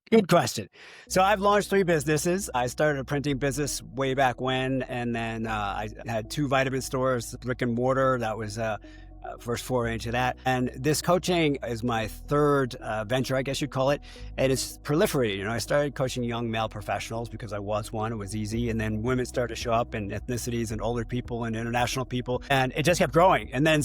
Good question. So I've launched 3 businesses. I started a printing business way back when, and then I had 2 vitamin stores, brick and mortar. That was first foray into that. And this coaching is my third venture, I guess you'd call it. And it's proliferated. I started coaching young male professionals because I was one. It was easy. And then women started to show up, and ethnicities, and older people, and international people. And it just kept growing. And then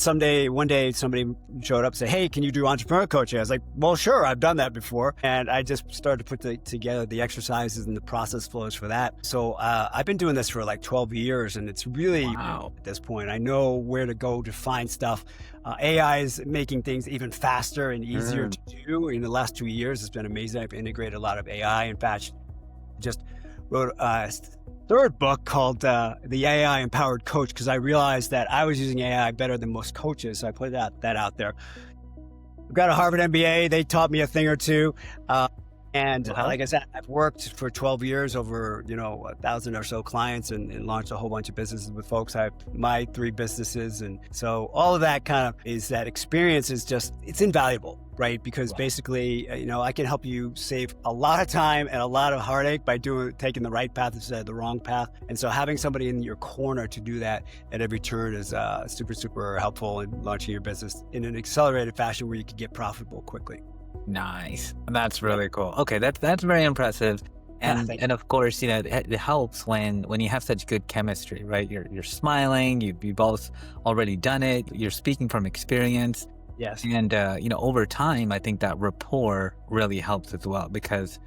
one day, somebody showed up and said, "Hey, can you do entrepreneurial coaching?" I was like, "Well, sure. I've done that before." And I just started to put together the exercises and the process flows for that. So I've been doing this for like 12 years, and it's really, Wow. at this point, I know where to go to find stuff. AI is making things even faster and easier to do. In the last 2 years, it's been amazing. I've integrated a lot of AI. In fact, just wrote a third book called The AI Empowered Coach, because I realized that I was using AI better than most coaches. So I put that out there. I've got a Harvard MBA. They taught me a thing or two. Like I said, I've worked for 12 years over, 1,000 or so clients, and launched a whole bunch of businesses with folks. I have my 3 businesses. And so all of that kind of is that experience is just, it's invaluable, right? Because basically, I can help you save a lot of time and a lot of heartache by taking the right path instead of the wrong path. And so having somebody in your corner to do that at every turn is super, super helpful in launching your business in an accelerated fashion where you can get profitable quickly. Nice. That's really cool. Okay, that's very impressive. And of course, it helps when you have such good chemistry, right? You're smiling, you both already done it, you're speaking from experience. Yes. And over time, I think that rapport really helps as well, because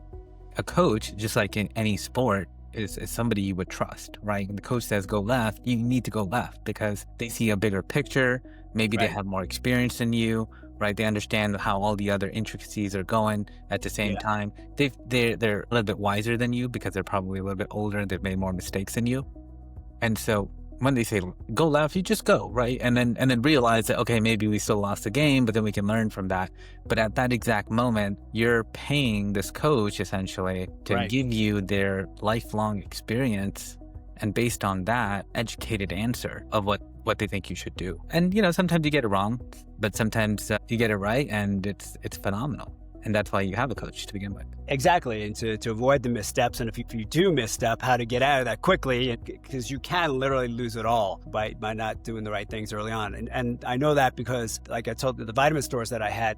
a coach, just like in any sport, is somebody you would trust, right? When the coach says go left, you need to go left because they see a bigger picture. Maybe they have more experience than you, right? They understand how all the other intricacies are going at the same time. They're a little bit wiser than you because they're probably a little bit older and they've made more mistakes than you. And so when they say go left, you just go, right? And then realize that, okay, maybe we still lost the game, but then we can learn from that. But at that exact moment, you're paying this coach essentially to give you their lifelong experience, and based on that, educated answer of what they think you should do. And sometimes you get it wrong, but sometimes you get it right, and it's phenomenal. And that's why you have a coach to begin with. Exactly. And to avoid the missteps. And if you do misstep, how to get out of that quickly, because you can literally lose it all by not doing the right things early on. And I know that because, like I told you, the vitamin stores that I had,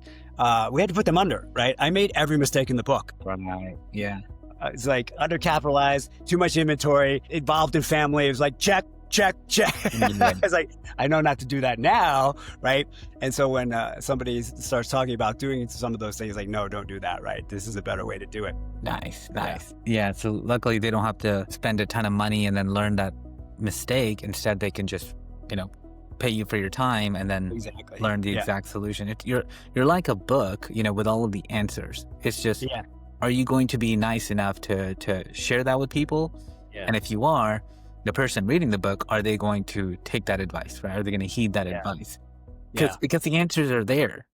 we had to put them under, right? I made every mistake in the book. Right. Yeah. It's like undercapitalized, too much inventory, involved in family. It was like, check. It's like, I know not to do that now, right? And so when somebody starts talking about doing some of those things, like, no, don't do that, right? This is a better way to do it. Nice. Yeah, so luckily they don't have to spend a ton of money and then learn that mistake. Instead, they can just, pay you for your time and then learn the exact solution. You're like a book, with all of the answers. It's just, are you going to be nice enough to share that with people? And if you are, the person reading the book, are they going to take that advice, right? Are they going to heed that advice? Because the answers are there.